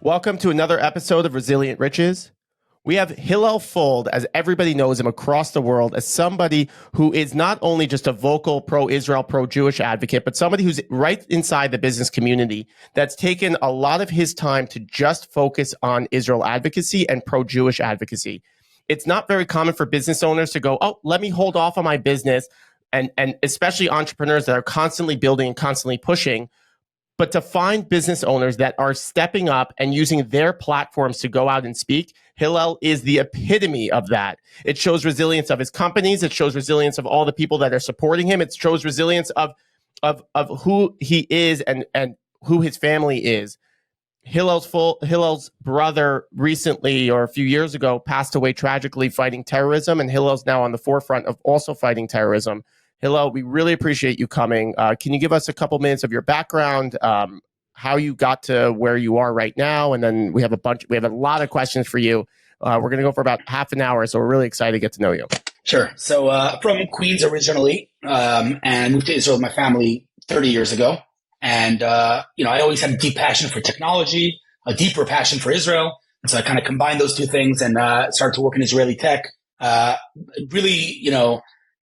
Welcome to another episode of Resilient Riches. We have Hillel Fuld, as everybody knows him across the world, as somebody who is not only just a vocal pro-Israel, pro-Jewish advocate, but somebody who's right inside the business community that's taken a lot of his time to just focus on Israel advocacy and pro-Jewish advocacy. It's not very common for business owners to go, oh, let me hold off on my business, and especially entrepreneurs that are constantly building and constantly pushing. But to find business owners that are stepping up and using their platforms to go out and speak, Hillel is the epitome of that. It shows resilience of his companies. It shows resilience of all the people that are supporting him. It shows resilience of who he is and who his family is. Hillel's brother recently, or a few years ago, passed away tragically fighting terrorism, and Hillel's now on the forefront of also fighting terrorism. Hillel, we really appreciate you coming. Can you give us a couple minutes of your background, how you got to where you are right now? And then we have a lot of questions for you. We're going to go for about half an hour, so we're really excited to get to know you. Sure. So from Queens originally, and moved to Israel with my family 30 years ago. And, I always had a deep passion for technology, a deeper passion for Israel. And so I kind of combined those two things and started to work in Israeli tech. Really,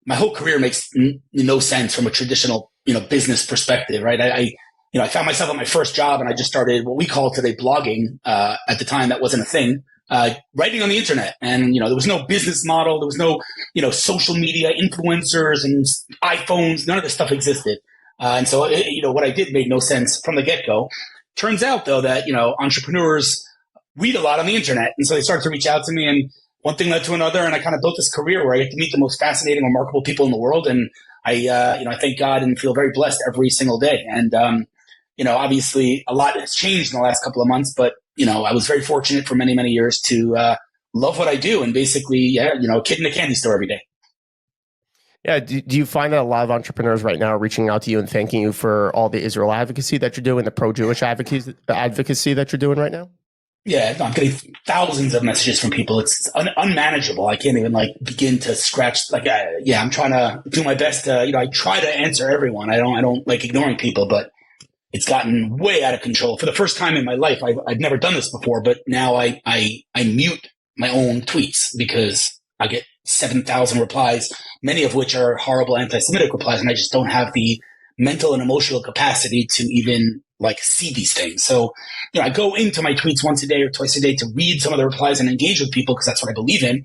my whole career makes no sense from a traditional, business perspective, right? I found myself at my first job and I just started what we call today blogging. At the time, that wasn't a thing. Writing on the internet. And, there was no business model. There was no, social media influencers and iPhones. None of this stuff existed. And so, what I did made no sense from the get-go. Turns out, though, that, entrepreneurs read a lot on the internet. And so they started to reach out to me, and one thing led to another. And I kind of built this career where I get to meet the most fascinating, remarkable people in the world. And I thank God and feel very blessed every single day. And, obviously a lot has changed in the last couple of months, but, I was very fortunate for many, many years to love what I do and basically, a kid in a candy store every day. Yeah. Do you find that a lot of entrepreneurs right now are reaching out to you and thanking you for all the Israel advocacy that you're doing, the pro-Jewish advocacy that you're doing right now? Yeah, I'm getting thousands of messages from people. It's unmanageable. I can't even begin to scratch. I'm trying to do my best to, I try to answer everyone. I don't like ignoring people, but it's gotten way out of control. For the first time in my life, I've never done this before, but now I mute my own tweets because I get 7,000 replies, many of which are horrible anti-Semitic replies, and I just don't have the mental and emotional capacity to even see these things. So, I go into my tweets once a day or twice a day to read some of the replies and engage with people because that's what I believe in.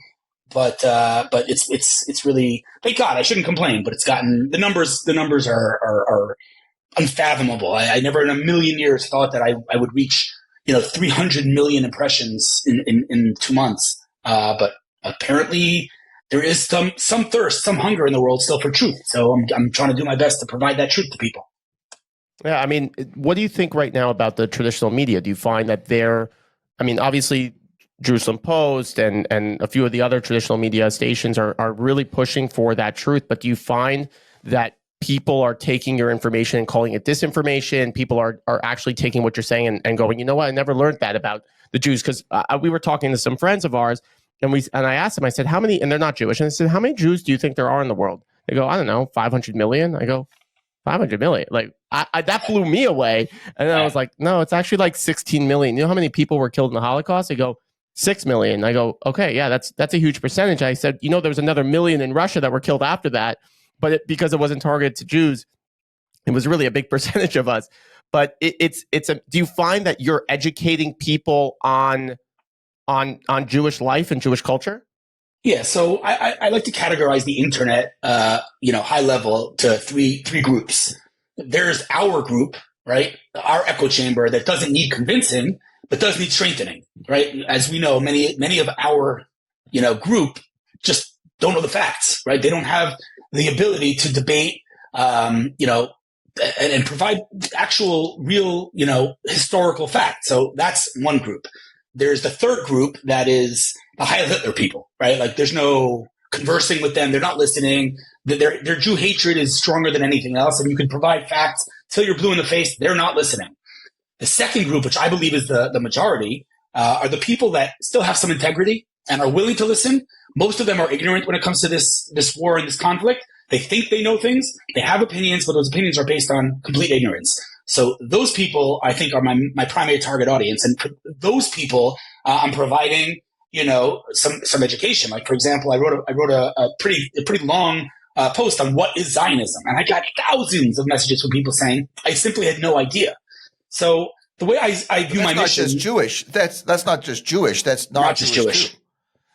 But it's really, thank God, I shouldn't complain, but it's gotten, the numbers are unfathomable. I never in a million years thought that I would reach, 300 million impressions in 2 months. But apparently there is some thirst, some hunger in the world still for truth. So I'm trying to do my best to provide that truth to people. Yeah, I mean, what do you think right now about the traditional media? Do you find that obviously Jerusalem Post and a few of the other traditional media stations are really pushing for that truth, but do you find that people are taking your information and calling it disinformation? People are actually taking what you're saying and going, you know what, I never learned that about the Jews, because we were talking to some friends of ours, and I asked them, I said, how many, and they're not Jewish, and I said, how many Jews do you think there are in the world? They go, I don't know, 500 million. I go, 500 million? That blew me away. And then I was like, no, it's actually 16 million. You know how many people were killed in the Holocaust? They go, 6 million. I go, okay, yeah, that's a huge percentage. I said, there was another million in Russia that were killed after that, but because it wasn't targeted to Jews, it was really a big percentage of us. But do you find that you're educating people on Jewish life and Jewish culture? Yeah, so I like to categorize the internet, high level to three groups. There's our group, right? Our echo chamber that doesn't need convincing, but does need strengthening, right? As we know, many of our, group just don't know the facts, right? They don't have the ability to debate, and provide actual, real, historical facts. So that's one group. There's the third group that is the Heil Hitler people, right? There's no conversing with them. They're not listening. Their Jew hatred is stronger than anything else. And you can provide facts till you're blue in the face. They're not listening. The second group, which I believe is the majority, are the people that still have some integrity and are willing to listen. Most of them are ignorant when it comes to this war and this conflict. They think they know things. They have opinions, but those opinions are based on complete ignorance. So those people, I think, are my primary target audience. And for those people, I'm providing, some education. Like, for example, I wrote a pretty long post on what is Zionism. And I got thousands of messages from people saying, I simply had no idea. So the way I view my mission. That's not just Jewish. That's not just Jewish. That's not just Jewish. Too.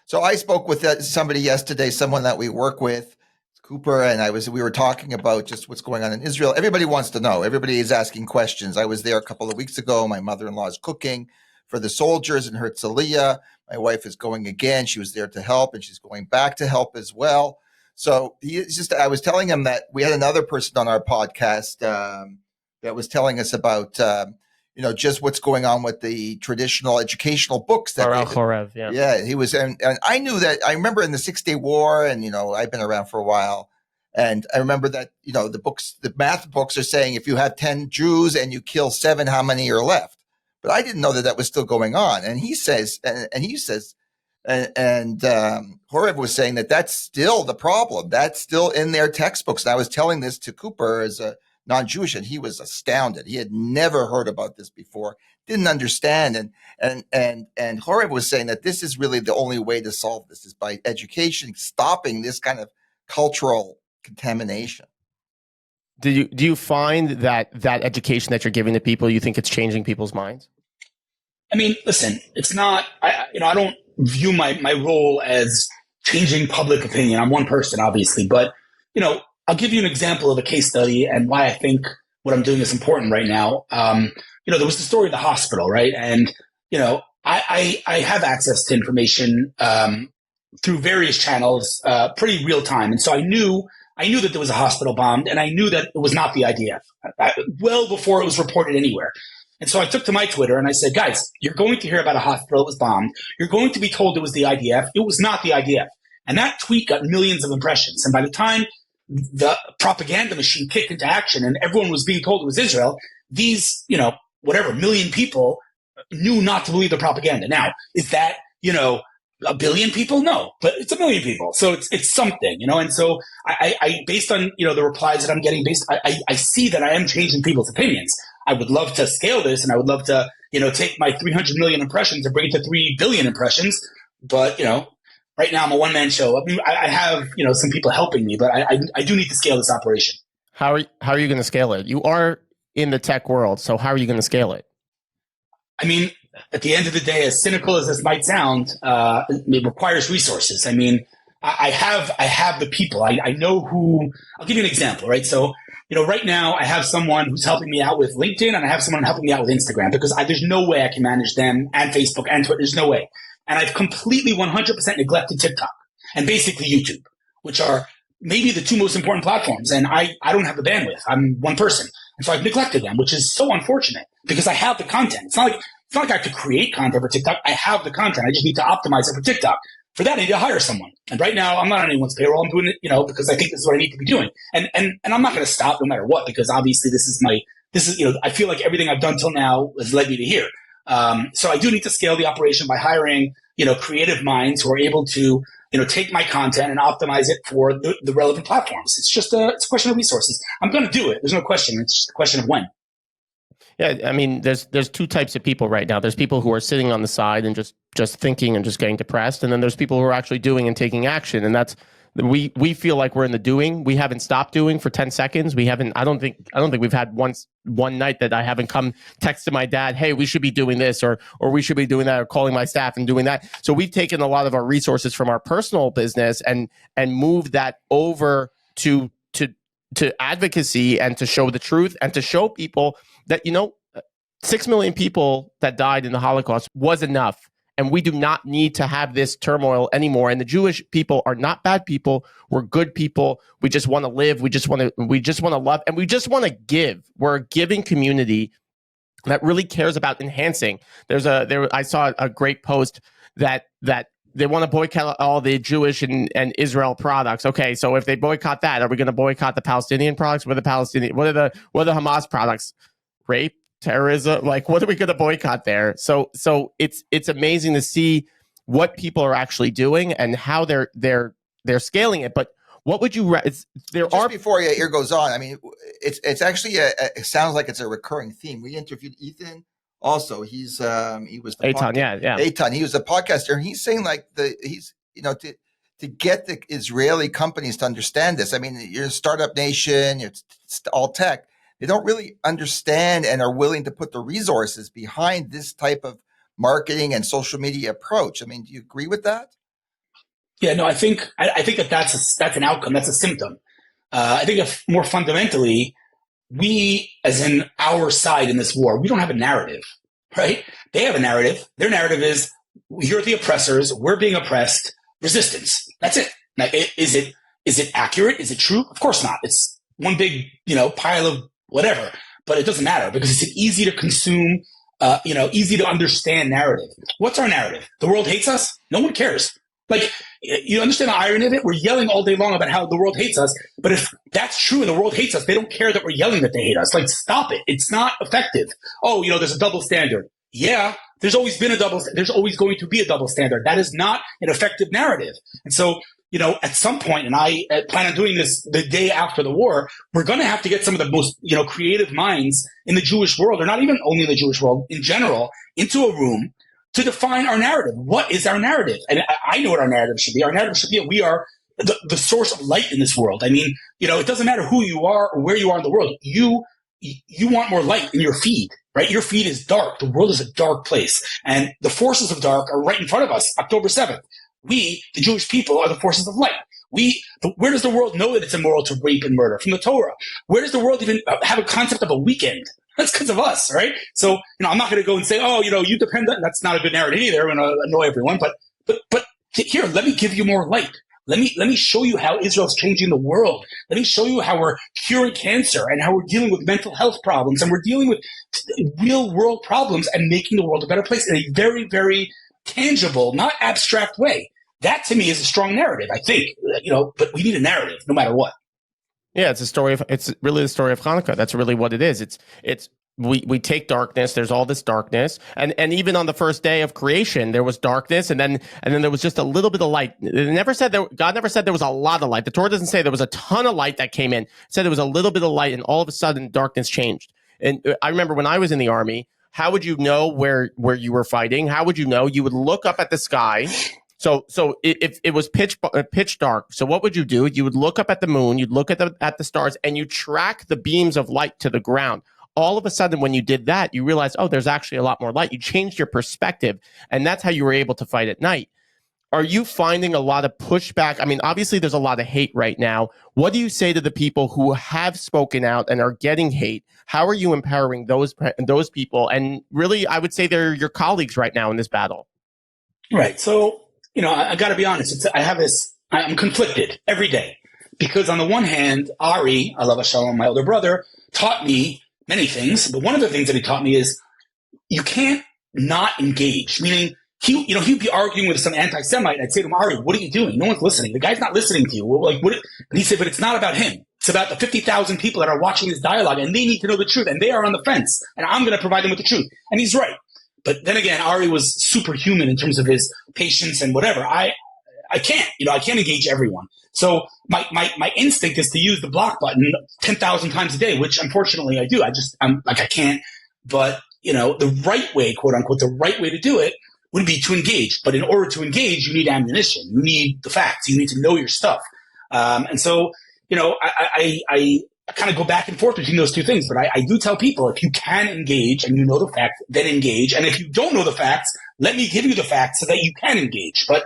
So I spoke with somebody yesterday, someone that we work with, Cooper, and we were talking about just what's going on in Israel. Everybody wants to know. Everybody is asking questions. I was there a couple of weeks ago. My mother-in-law is cooking for the soldiers in Herzliya. My wife is going again. She was there to help, and she's going back to help as well. So I was telling him that we had another person on our podcast that was telling us about just what's going on with the traditional educational books. Yeah, he was, and I knew that. I remember in the 6-Day War, and I've been around for a while, and I remember that the math books are saying if you have 10 Jews and you kill 7, how many are left? But I didn't know that was still going on. And he says, Horev was saying that that's still the problem. That's still in their textbooks. And I was telling this to Cooper as a non-Jewish, and he was astounded. He had never heard about this before, didn't understand. And Horev was saying that this is really the only way to solve this is by education, stopping this kind of cultural contamination. Do you find that education that you're giving to people, you think it's changing people's minds? I mean, listen, it's not. I don't view my role as changing public opinion. I'm one person, obviously, but I'll give you an example of a case study and why I think what I'm doing is important right now. There was the story of the hospital, right? And I have access to information through various channels, pretty real time, and so I knew that there was a hospital bombed, and I knew that it was not the IDF, well before it was reported anywhere. And so I took to my Twitter and I said, guys, you're going to hear about a hospital that was bombed. You're going to be told it was the IDF. It was not the IDF. And that tweet got millions of impressions. And by the time the propaganda machine kicked into action and everyone was being told it was Israel, these, million people knew not to believe the propaganda. Now, is that, a billion people? No, but it's a million people. So it's something, and so I based on, the replies that I'm getting I see that I am changing people's opinions. I would love to scale this, and I would love to, take my 300 million impressions and bring it to 3 billion impressions. But, right now I'm a one-man show. I mean, I have, some people helping me, but I do need to scale this operation. How are you going to scale it? You are in the tech world, so how are you going to scale it? I mean, at the end of the day, as cynical as this might sound, it requires resources. I mean, I have the people. I know who. I'll give you an example, right? So, right now I have someone who's helping me out with LinkedIn, and I have someone helping me out with Instagram because there's no way I can manage them, and Facebook and Twitter. There's no way. And I've completely 100% neglected TikTok and basically YouTube, which are maybe the 2 most important platforms. And I don't have the bandwidth. I'm one person. And so I've neglected them, which is so unfortunate because I have the content. It's not like I have to create content for TikTok. I have the content. I just need to optimize it for TikTok. For that, I need to hire someone. And right now, I'm not on anyone's payroll. I'm doing it, because I think this is what I need to be doing. And I'm not going to stop no matter what, because obviously I feel like everything I've done till now has led me to here. So I do need to scale the operation by hiring, creative minds who are able to, take my content and optimize it for the relevant platforms. It's a question of resources. I'm going to do it. There's no question. It's just a question of when. Yeah, I mean, there's 2 types of people right now. There's people who are sitting on the side and just thinking and just getting depressed, and then there's people who are actually doing and taking action. And that's we feel like we're in the doing. We haven't stopped doing for 10 seconds. We haven't. I don't think we've had one night that I haven't come text to my dad, hey, we should be doing this or we should be doing that, or calling my staff and doing that. So we've taken a lot of our resources from our personal business and moved that over to advocacy and to show the truth and to show people that 6 million people that died in the Holocaust was enough. And we do not need to have this turmoil anymore. And the Jewish people are not bad people. We're good people. We just want to live. We just want to love, and we just want to give. We're a giving community that really cares about enhancing. I saw a great post that they want to boycott all the Jewish and Israel products. Okay, so if they boycott that, are we going to boycott the Palestinian products? What are the Hamas products? Rape? Terrorism, like what are we going to boycott there? So it's amazing to see what people are actually doing and how they're scaling it. But What would you? Before your ear goes on, I mean, it's actually it sounds like it's a recurring theme. We interviewed Ethan. Also, he was the Eitan, yeah. Eitan. He was a podcaster, and he's saying like to get the Israeli companies to understand this. I mean, you're a startup nation, it's all tech. They don't really understand and are willing to put the resources behind this type of marketing and social media approach. I mean, do you agree with that? Yeah, no, I think that's an outcome. That's a symptom. I think if more fundamentally, we, as in our side in this war, we don't have a narrative, right? They have a narrative. Their narrative is, you're the oppressors, we're being oppressed, resistance. That's it. Now, is it accurate? Is it true? Of course not. It's one big, pile of whatever, but it doesn't matter because it's an easy to consume, easy to understand narrative. What's our narrative? The world hates us? No one cares. Like, you understand the irony of it? We're yelling all day long about how the world hates us, but if that's true and the world hates us, they don't care that we're yelling that they hate us. Like, stop it. It's not effective. Oh, there's a double standard. Yeah, there's always going to be a double standard. That is not an effective narrative. And so, at some point, and I plan on doing this the day after the war, we're going to have to get some of the most, creative minds in the Jewish world, or not even only in the Jewish world, in general, into a room to define our narrative. What is our narrative? And I know what our narrative should be. Our narrative should be that we are the source of light in this world. I mean, it doesn't matter who you are or where you are in the world. You want more light in your feed, right? Your feed is dark. The world is a dark place. And the forces of dark are right in front of us, October 7th. We, the Jewish people, are the forces of light. Where does the world know that it's immoral to rape and murder? From the Torah. Where does the world even have a concept of a weekend? That's because of us, right? So, I'm not going to go and say, oh, you depend on, that's not a good narrative either. I'm going to annoy everyone. But here, let me give you more light. Let me show you how Israel's changing the world. Let me show you how we're curing cancer and how we're dealing with mental health problems and we're dealing with real world problems and making the world a better place in a very, very tangible, not abstract way. That to me is a strong narrative, I think, but we need a narrative no matter what. Yeah, it's really the story of Hanukkah. That's really what it is. We take darkness. There's all this darkness, and even on the first day of creation, there was darkness, and then there was just a little bit of light. God never said there was a lot of light. The Torah doesn't say there was a ton of light that came in. It said there was a little bit of light, and all of a sudden, darkness changed. And I remember when I was in the army, how would you know where you were fighting? How would you know? You would look up at the sky. So if it was pitch dark, so what would you do? You would look up at the moon, you'd look at the stars, and you track the beams of light to the ground. All of a sudden, when you did that, you realized, oh, there's actually a lot more light. You changed your perspective, and that's how you were able to fight at night. Are you finding a lot of pushback? I mean, obviously, there's a lot of hate right now. What do you say to the people who have spoken out and are getting hate? How are you empowering those people? And really, I would say they're your colleagues right now in this battle. Right. So, I got to be honest. I'm conflicted every day because on the one hand, Ari, alav shalom, my older brother, taught me many things. But one of the things that he taught me is you can't not engage. Meaning, he'd be arguing with some anti-Semite, and I'd say to him, Ari, what are you doing? No one's listening. The guy's not listening to you. And he said, but it's not about him. It's about the 50,000 people that are watching this dialogue, and they need to know the truth, and they are on the fence, and I'm going to provide them with the truth. And he's right. But then again, Ari was superhuman in terms of his patience and whatever. I can't, I can't engage everyone. So my instinct is to use the block button 10,000 times a day, which unfortunately I do. I can't. But, the right way, quote unquote, the right way to do it would be to engage. But in order to engage, you need ammunition. You need the facts. You need to know your stuff. And so, I kind of go back and forth between those two things. But I do tell people, if you can engage and you know the facts, then engage. And if you don't know the facts, let me give you the facts so that you can engage. But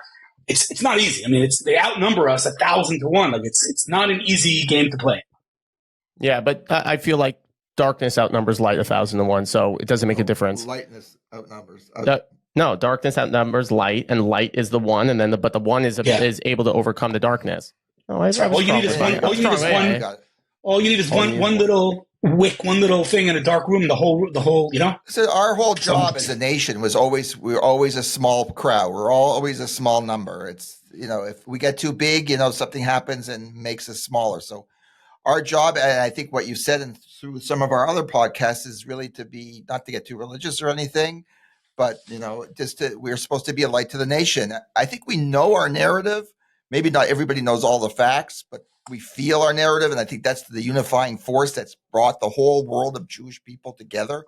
it's not easy. I mean, they outnumber us 1,000 to 1. Like it's not an easy game to play. Yeah, but I feel like darkness outnumbers light 1,000 to 1, so it doesn't make a difference. Lightness outnumbers. No, darkness outnumbers light, and light is the one, and then but the one is able to overcome the darkness. Oh, all you need is one little wick, one little thing in a dark room. The whole. So our whole job as a nation we're always a small crowd. We're always a small number. It's if we get too big, something happens and makes us smaller. So our job, and I think what you said and through some of our other podcasts, is really to be not to get too religious or anything, but we're supposed to be a light to the nation. I think we know our narrative. maybe not everybody knows all the facts, but we feel our narrative. And I think that's the unifying force that's brought the whole world of Jewish people together.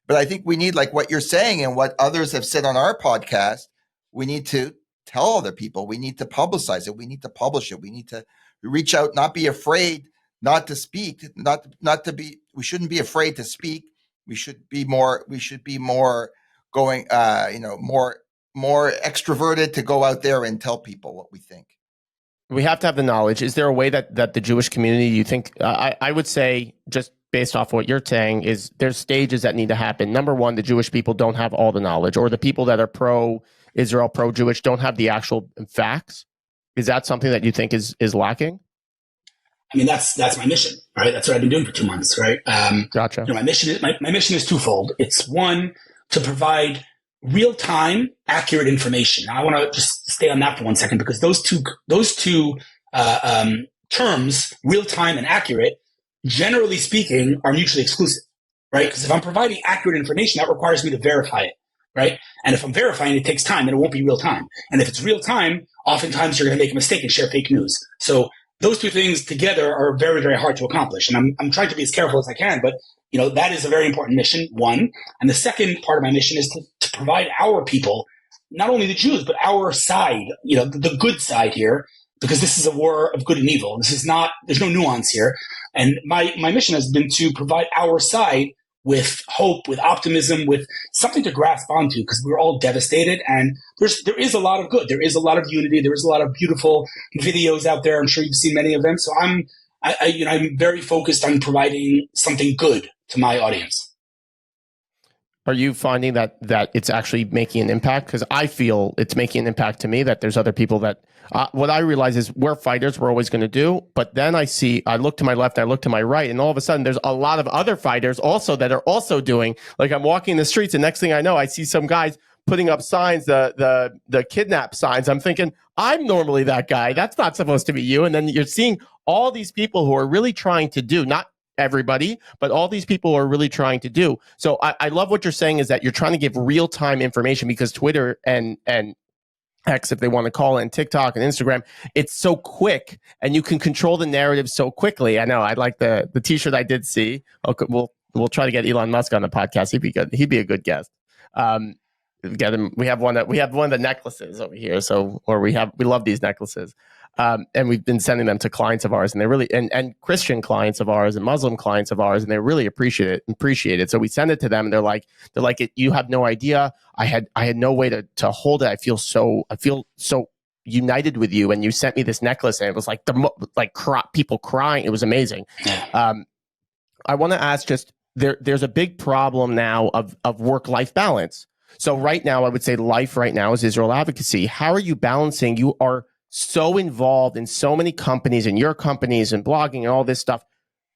But I think we need, like what you're saying and what others have said on our podcast, we need to tell other people. We need to publicize it. We need to publish it. We need to reach out, not be afraid, not to speak, we shouldn't be afraid to speak. We should be more going, more extroverted to go out there and tell people what we think. We have to have the knowledge. Is there a way that the Jewish community, you think, I would say, just based off what you're saying, is there's stages that need to happen. Number one, the Jewish people don't have all the knowledge, or the people that are pro-Israel, pro-Jewish don't have the actual facts. Is that something that you think is lacking? I mean, that's my mission, right? That's what I've been doing for 2 months, right? Gotcha. My mission is twofold. It's one, to provide real-time, accurate information. Now, I want to just stay on that for 1 second, because those two terms, real-time and accurate, generally speaking, are mutually exclusive, right? Because if I'm providing accurate information, that requires me to verify it, right? And if I'm verifying, it takes time, and it won't be real time. And if it's real time, oftentimes you're going to make a mistake and share fake news. So those two things together are very, very hard to accomplish. And I'm trying to be as careful as I can, but that is a very important mission, one. And the second part of my mission is to provide our people, not only the Jews, but our side, the good side here, because this is a war of good and evil. There's no nuance here. And my mission has been to provide our side with hope, with optimism, with something to grasp onto, because we're all devastated, and there is a lot of good. There is a lot of unity. There is a lot of beautiful videos out there. I'm sure you've seen many of them. So I'm very focused on providing something good to my audience. Are you finding that it's actually making an impact? Because I feel it's making an impact to me, that there's other people that, what I realize is we're fighters, we're always going to do. But then I look to my left, I look to my right, and all of a sudden there's a lot of other fighters also that are also doing, like I'm walking the streets, and next thing I know, I see some guys putting up signs, the kidnap signs. I'm thinking, I'm normally that guy. That's not supposed to be you. And then you're seeing all these people who are really trying to do, not everybody, but all these people are really trying to do. So I love what you're saying, is that you're trying to give real-time information, because Twitter and X, if they want to call it, and TikTok and Instagram, it's so quick, and you can control the narrative so quickly. I know. I like the t-shirt I did see. Okay, we'll try to get Elon Musk on the podcast. He'd be good. He'd be a good guest. Get him. We have one of the necklaces over here. So, we love these necklaces. And we've been sending them to clients of ours, and they're really, and Christian clients of ours and Muslim clients of ours, and they really appreciate it. So we send it to them, and they're like, you have no idea. I had no way to hold it. I feel so united with you, and you sent me this necklace, and it was like people crying. It was amazing. I want to ask, just there's a big problem now of work-life balance. So right now, I would say life right now is Israel advocacy. How are you balancing? You are so involved in so many companies, and your companies, and blogging and all this stuff.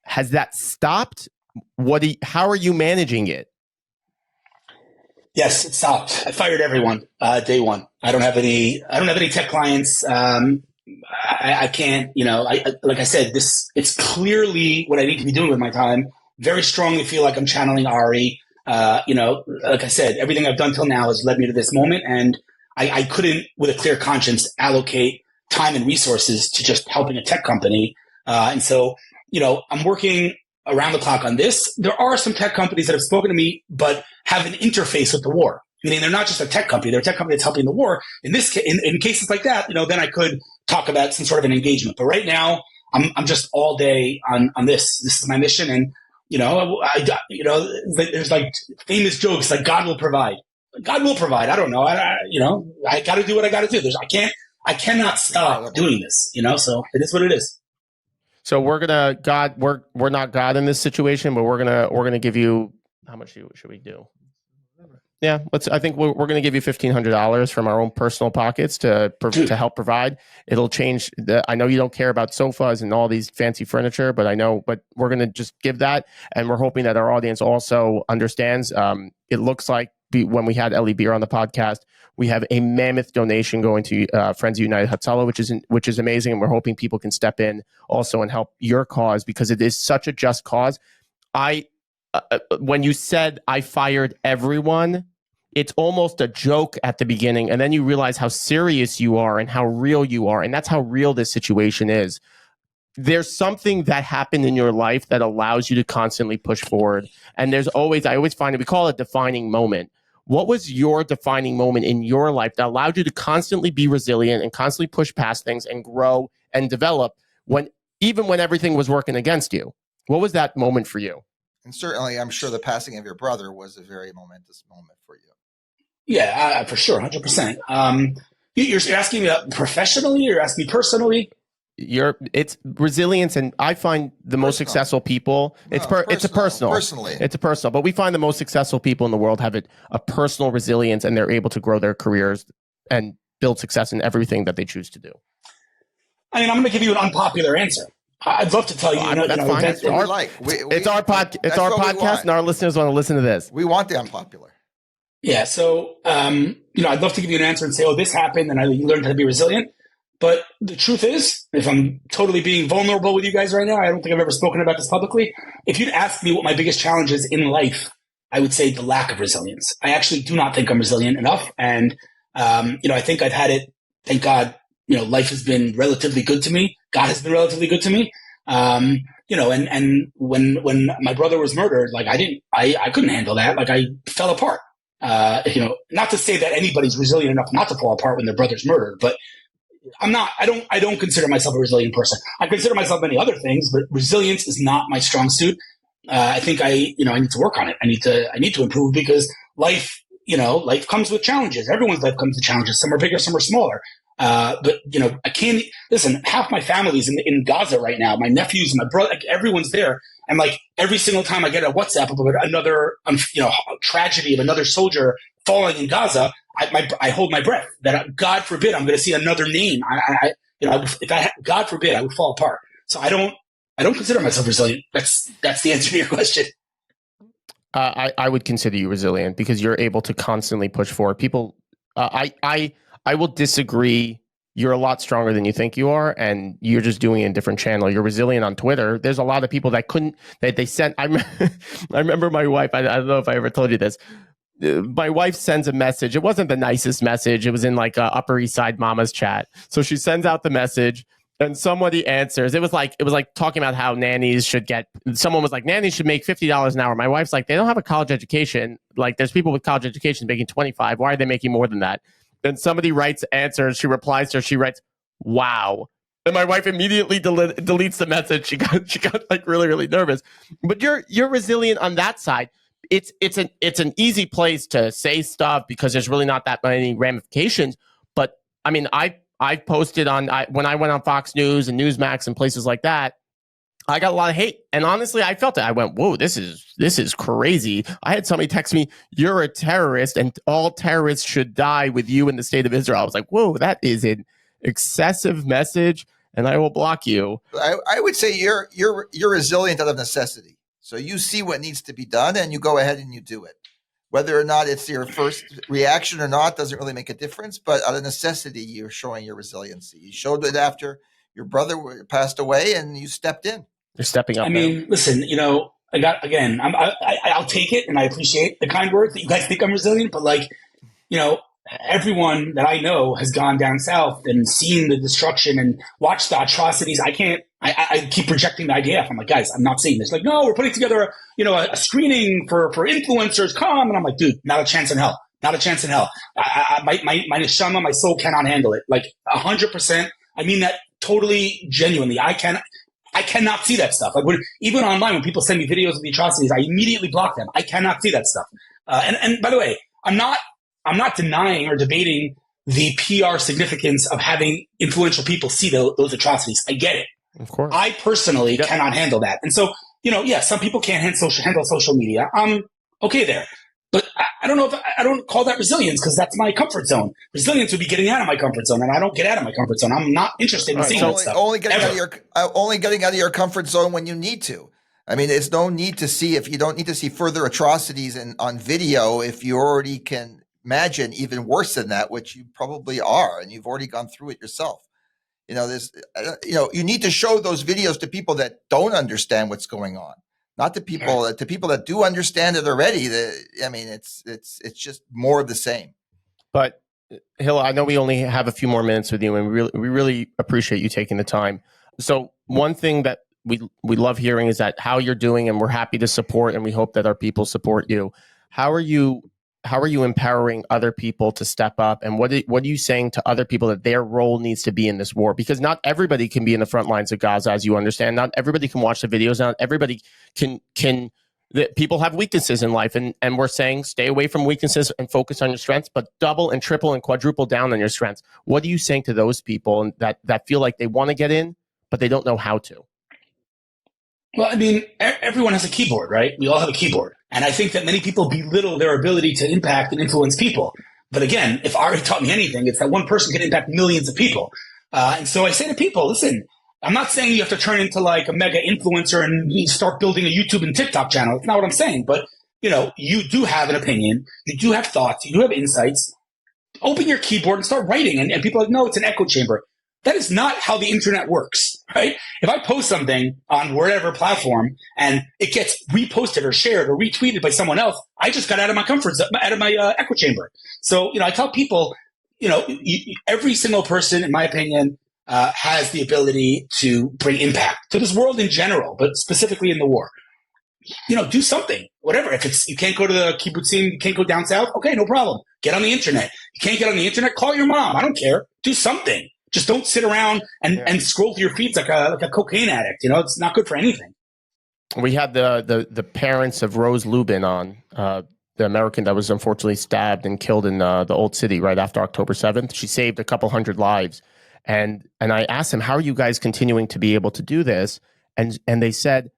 Has that stopped? How are you managing it? Yes, it stopped. I fired everyone day one. I don't have any tech clients. I can't, like I said, it's clearly what I need to be doing with my time. Very strongly feel like I'm channeling Ari. Like I said, everything I've done till now has led me to this moment, and I couldn't, with a clear conscience, allocate time and resources to just helping a tech company. And so, I'm working around the clock on this. There are some tech companies that have spoken to me, but have an interface with the war. Meaning they're not just a tech company; they're a tech company that's helping the war. In this case, in cases like that, then I could talk about some sort of an engagement. But right now, I'm just all day on this. This is my mission, and there's like famous jokes like God will provide. God will provide. I don't know. I got to do what I got to do. I cannot stop doing this. So it is what it is. So we're not God in this situation, but we're gonna give you, how much should we do? Yeah, I think we're going to give you $1,500 from our own personal pockets to help provide. It'll change. I know you don't care about sofas and all these fancy furniture, but we're going to just give that, and we're hoping that our audience also understands. It looks like when we had Ellie Beer on the podcast, we have a mammoth donation going to Friends of United Hatzalah, which is amazing, and we're hoping people can step in also and help your cause, because it is such a just cause. When you said I fired everyone, it's almost a joke at the beginning, and then you realize how serious you are and how real you are, and that's how real this situation is. There's something that happened in your life that allows you to constantly push forward, and I always find it, we call it a defining moment. What was your defining moment in your life that allowed you to constantly be resilient and constantly push past things and grow and develop even when everything was working against you? What was that moment for you? And certainly, I'm sure the passing of your brother was a very momentous moment for you. Yeah, for sure, 100%. You're asking me professionally, or you're asking me personally? It's resilience, and I find the most successful people. It's a personal. Personally, it's a personal. But we find the most successful people in the world have a personal resilience, and they're able to grow their careers and build success in everything that they choose to do. I mean, I'm going to give you an unpopular answer. I'd love to tell you. That's fine. That's what we like. It's our podcast, and our listeners want to listen to this. We want the unpopular. Yeah. So, I'd love to give you an answer and say, "Oh, this happened," and I learned how to be resilient. But the truth is, if I'm totally being vulnerable with you guys right now, I don't think I've ever spoken about this publicly. If you'd asked me what my biggest challenge is in life, I would say the lack of resilience. I actually do not think I'm resilient enough, and I think I've had it. Thank God. Life has been relatively good to me. God has been relatively good to me. And when my brother was murdered, like I couldn't handle that. Like I fell apart. Not to say that anybody's resilient enough not to fall apart when their brother's murdered, but I don't consider myself a resilient person. I consider myself many other things, but resilience is not my strong suit. I think I need to work on it. I need to improve, because life comes with challenges. Everyone's life comes with challenges. Some are bigger, some are smaller. But I can't listen. Half my family's in Gaza right now. My nephews, my brother, like, everyone's there. And like every single time I get a WhatsApp about another, tragedy of another soldier falling in Gaza, I hold my breath. That God forbid I'm going to see another name. God forbid, I would fall apart. So I don't consider myself resilient. That's the answer to your question. I would consider you resilient because you're able to constantly push forward. People, I will disagree. You're a lot stronger than you think you are, and you're just doing it in a different channel. You're resilient on Twitter. There's a lot of people that they sent. I remember my wife. I don't know if I ever told you this. My wife sends a message. It wasn't the nicest message. It was in like a Upper East Side Mama's chat. So she sends out the message, and somebody answers. It was like talking about how nannies should get. Someone was like, nannies should make $50 an hour. My wife's like, they don't have a college education. Like, there's people with college education making 25. Why are they making more than that? Then somebody answers. She replies to her. She writes, "Wow." And my wife immediately deletes the message. She got like really, really nervous. But you're resilient on that side. It's an easy place to say stuff because there's really not that many ramifications. But I mean, I posted when I went on Fox News and Newsmax and places like that, I got a lot of hate. And honestly, I felt it. I went, whoa, this is crazy. I had somebody text me, "You're a terrorist and all terrorists should die with you in the state of Israel." I was like, whoa, that is an excessive message, and I will block you. I would say you're resilient out of necessity. So you see what needs to be done and you go ahead and you do it. Whether or not it's your first reaction or not doesn't really make a difference, but out of necessity, you're showing your resiliency. You showed it after your brother passed away and you stepped in. You're stepping up. I mean, listen, I'll take it, and I appreciate the kind words that you guys think I'm resilient, but everyone that I know has gone down south and seen the destruction and watched the atrocities. I keep rejecting the IDF. I'm like, guys, I'm not seeing this. Like, no, we're putting together a screening for influencers. Come. And I'm like, dude, not a chance in hell. Not a chance in hell. My neshama, my soul cannot handle it. Like 100%. I mean that totally genuinely. I cannot see that stuff. Like even online, when people send me videos of the atrocities, I immediately block them. I cannot see that stuff. And by the way, I'm not denying or debating the PR significance of having influential people see those atrocities. I get it. Of course. I personally cannot handle that. And so, some people can't handle social media. I'm okay there. But I don't know if I don't call that resilience, because that's my comfort zone. Resilience would be getting out of my comfort zone, and I don't get out of my comfort zone. I'm not interested in seeing that stuff. Only getting out of your comfort zone when you need to. I mean, there's no need to see, if you don't need to see further atrocities on video, if you already can imagine even worse than that, which you probably are, and you've already gone through it yourself. You need to show those videos to people that don't understand what's going on. not to people that do understand it already. It's just more of the same. But Hillel, I know we only have a few more minutes with you, and we really appreciate you taking the time. So one thing that we love hearing is that how you're doing, and we're happy to support, and we hope that our people support you. How are you empowering other people to step up, and what are you saying to other people that their role needs to be in this war? Because not everybody can be in the front lines of Gaza, as you understand. Not everybody can watch the videos. Not everybody can. People have weaknesses in life, and we're saying stay away from weaknesses and focus on your strengths, but double and triple and quadruple down on your strengths. What are you saying to those people that feel like they want to get in, but they don't know how to? Well, I mean, everyone has a keyboard, right? We all have a keyboard. And I think that many people belittle their ability to impact and influence people. But again, if Ari taught me anything, it's that one person can impact millions of people. And so I say to people, listen, I'm not saying you have to turn into like a mega influencer and start building a YouTube and TikTok channel. That's not what I'm saying. But, you do have an opinion. You do have thoughts. You do have insights. Open your keyboard and start writing. And people are like, no, it's an echo chamber. That is not how the internet works, right? If I post something on whatever platform and it gets reposted or shared or retweeted by someone else, I just got out of my out of my echo chamber. So, I tell people, every single person, in my opinion, has the ability to bring impact to this world in general, but specifically in the war. Do something, whatever. If you can't go to the kibbutzim, you can't go down south, okay, no problem. Get on the internet. You can't get on the internet, call your mom. I don't care. Do something. Just don't sit around and scroll through your feeds like a cocaine addict. It's not good for anything. We had the parents of Rose Lubin on, the American that was unfortunately stabbed and killed in the Old City right after October 7th. She saved a couple hundred lives. And I asked them, how are you guys continuing to be able to do this? And they said,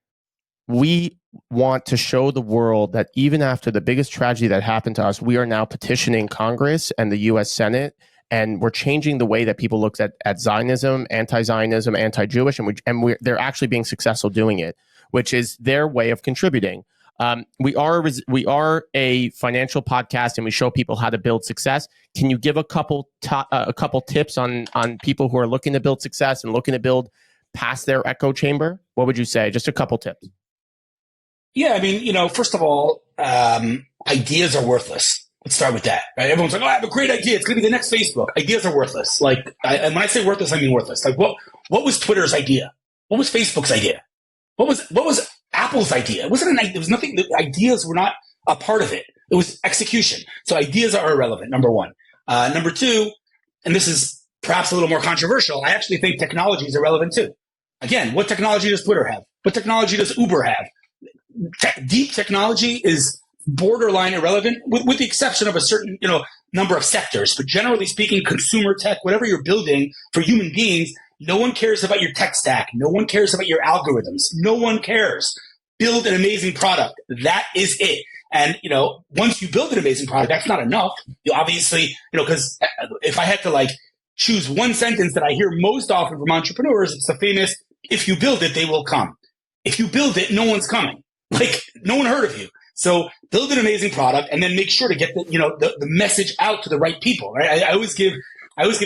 we want to show the world that even after the biggest tragedy that happened to us, we are now petitioning Congress and the U.S. Senate, and we're changing the way that people look at Zionism, anti-Zionism, anti-Jewish, and they're actually being successful doing it, which is their way of contributing. We are a financial podcast, and we show people how to build success. Can you give a couple tips on people who are looking to build success and looking to build past their echo chamber? What would you say? Just a couple tips. Yeah, I mean, first of all, ideas are worthless. Let's start with that, right? Everyone's like, oh, I have a great idea. It's going to be the next Facebook. Ideas are worthless. And when I say worthless, I mean worthless. Like, what was Twitter's idea? What was Facebook's idea? What was Apple's idea? It wasn't an idea. There was nothing. The ideas were not a part of it. It was execution. So ideas are irrelevant, number one. Number two, and this is perhaps a little more controversial, I actually think technology is irrelevant too. Again, what technology does Twitter have? What technology does Uber have? Deep technology is borderline irrelevant, with the exception of a certain number of sectors. But generally speaking, consumer tech, whatever you're building for human beings, no one cares about your tech stack. No one cares about your algorithms. No one cares. Build an amazing product. That is it. And once you build an amazing product, that's not enough. You obviously, because if I had to choose one sentence that I hear most often from entrepreneurs, it's the famous, if you build it, they will come. If you build it, no one's coming. No one heard of you. So build an amazing product and then make sure to get the message out to the right people, right? I always give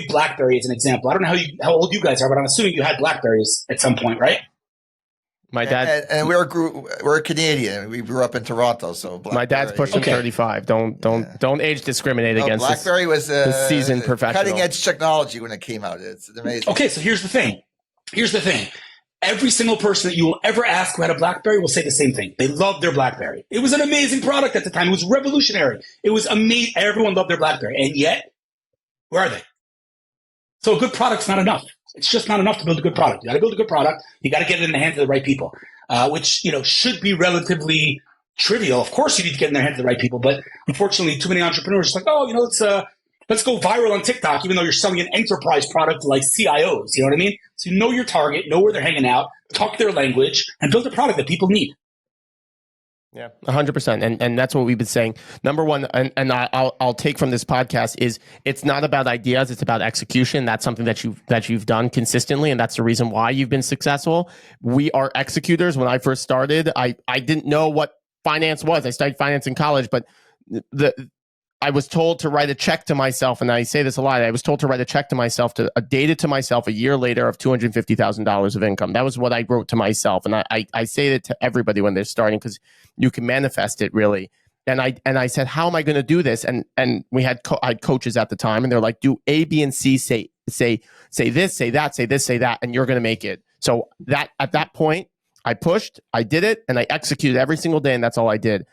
BlackBerry as an example. I don't know how old you guys are, but I'm assuming you had BlackBerries at some point, right? My dad and we're Canadian. We grew up in Toronto, so my dad's pushing 35. Don't age discriminate against. BlackBerry was a seasoned professional, cutting edge technology when it came out. It's amazing. Okay, so here's the thing. Every single person that you will ever ask who had a BlackBerry will say the same thing. They loved their BlackBerry. It was an amazing product at the time. It was revolutionary. It was amazing. Everyone loved their BlackBerry. And yet, where are they? So a good product's not enough. It's just not enough to build a good product. You got to build a good product. You got to get it in the hands of the right people, which should be relatively trivial. Of course, you need to get in the hands of the right people, but unfortunately, too many entrepreneurs are like, oh, let's go viral on TikTok, even though you're selling an enterprise product to CIOs. You know what I mean? So know your target, know where they're hanging out, talk their language, and build a product that people need. Yeah, 100%. And that's what we've been saying. Number one, and I'll take from this podcast is it's not about ideas, it's about execution. That's something that you've done consistently, and that's the reason why you've been successful. We are executors. When I first started, I didn't know what finance was. I studied finance in college, but I was told to write a check to myself, and I say this a lot. I was told to write a check to myself, dated to myself a year later of $250,000 of income. That was what I wrote to myself, and I say that to everybody when they're starting, because you can manifest it really. And I said, how am I going to do this? And we had I had coaches at the time, and they're like, do A, B, and C, say this, say that, say this, say that, and you're going to make it. So that at that point, I pushed, I did it, and I executed every single day, and that's all I did.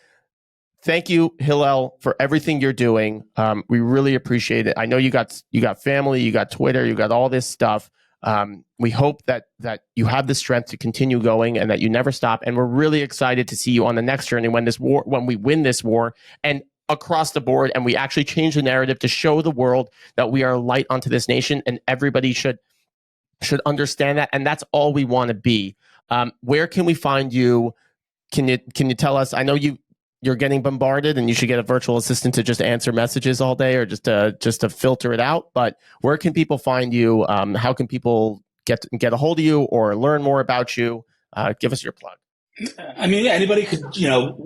Thank you, Hillel, for everything you're doing. We really appreciate it. I know you got family, you got Twitter, you got all this stuff. We hope that you have the strength to continue going and that you never stop. And we're really excited to see you on the next journey when we win this war and across the board, and we actually change the narrative to show the world that we are a light unto this nation, and everybody should understand that. And that's all we want to be. Where can we find you? Can you tell us? I know you're getting bombarded, and you should get a virtual assistant to just answer messages all day, or just to filter it out. But where can people find you? How can people get a hold of you or learn more about you? Give us your plug. I mean, anybody could,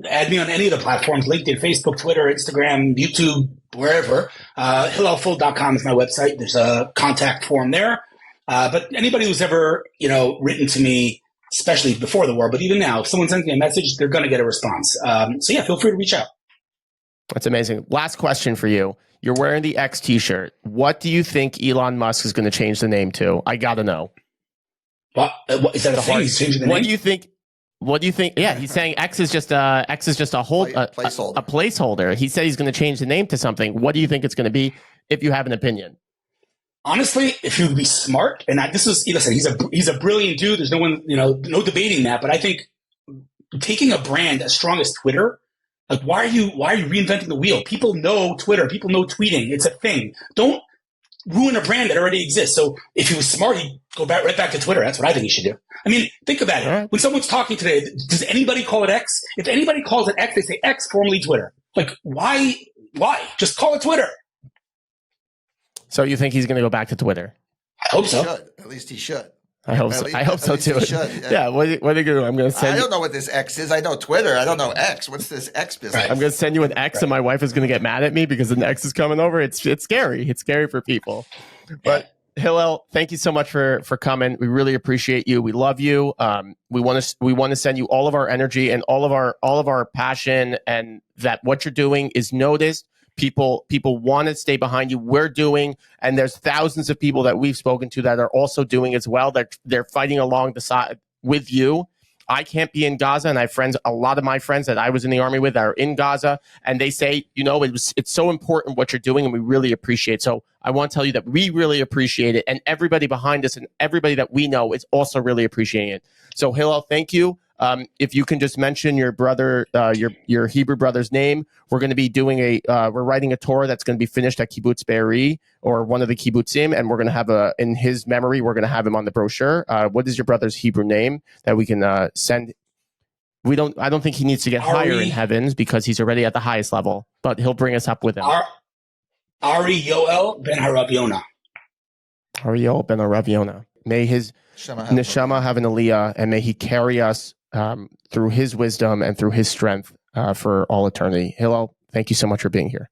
add me on any of the platforms: LinkedIn, Facebook, Twitter, Instagram, YouTube, wherever. HillelFuld.com is my website. There's a contact form there. But anybody who's ever, written to me, especially before the war, but even now, if someone sends me a message, they're going to get a response. So yeah, feel free to reach out. That's amazing. Last question for you. You're wearing the X t-shirt. What do you think Elon Musk is going to change the name to? I got to know. What is that a thing? He's changing the name? What do you think? Yeah, he's saying X is just a placeholder. A placeholder. He said he's going to change the name to something. What do you think it's going to be, if you have an opinion? Honestly, if you would be smart, and he's a brilliant dude. There's no one, no debating that. But I think taking a brand as strong as Twitter, like why are you reinventing the wheel? People know Twitter. People know tweeting. It's a thing. Don't ruin a brand that already exists. So if he was smart, he'd go right back to Twitter. That's what I think he should do. I mean, think about it. When someone's talking today, does anybody call it X? If anybody calls it X, they say X, formerly Twitter. Like why? Just call it Twitter. So you think he's going to go back to Twitter? I hope so. At least he should. I hope so too. Yeah. What are you going to do? I'm going to send. I don't know what this X is. I know Twitter. I don't know X. What's this X business? Right. I'm going to send you an X, and my wife is going to get mad at me because an X is coming over. It's scary. It's scary for people. But Hillel, thank you so much for coming. We really appreciate you. We love you. We want to send you all of our energy and all of our passion, and that what you're doing is noticed. People want to stay behind you. We're doing, and there's thousands of people that we've spoken to that are also doing as well. They're fighting along the side with you. I can't be in Gaza, and I have friends. A lot of my friends that I was in the army with are in Gaza, and they say, it's so important what you're doing, and we really appreciate it. So I want to tell you that we really appreciate it, and everybody behind us and everybody that we know is also really appreciating it. So Hillel, thank you. If you can just mention your brother, your Hebrew brother's name, we're going to be doing we're writing a Torah that's going to be finished at Kibbutz Be'eri, or one of the kibbutzim, and we're going to have in his memory, we're going to have him on the brochure. What is your brother's Hebrew name that we can send? I don't think he needs to get higher in heavens because he's already at the highest level, but he'll bring us up with him. Ari Yoel ben Harav Yonah. Ari Yoel ben Harav Yonah. May his neshama have an aliyah, and may he carry us through his wisdom and through his strength for all eternity. Hillel, thank you so much for being here.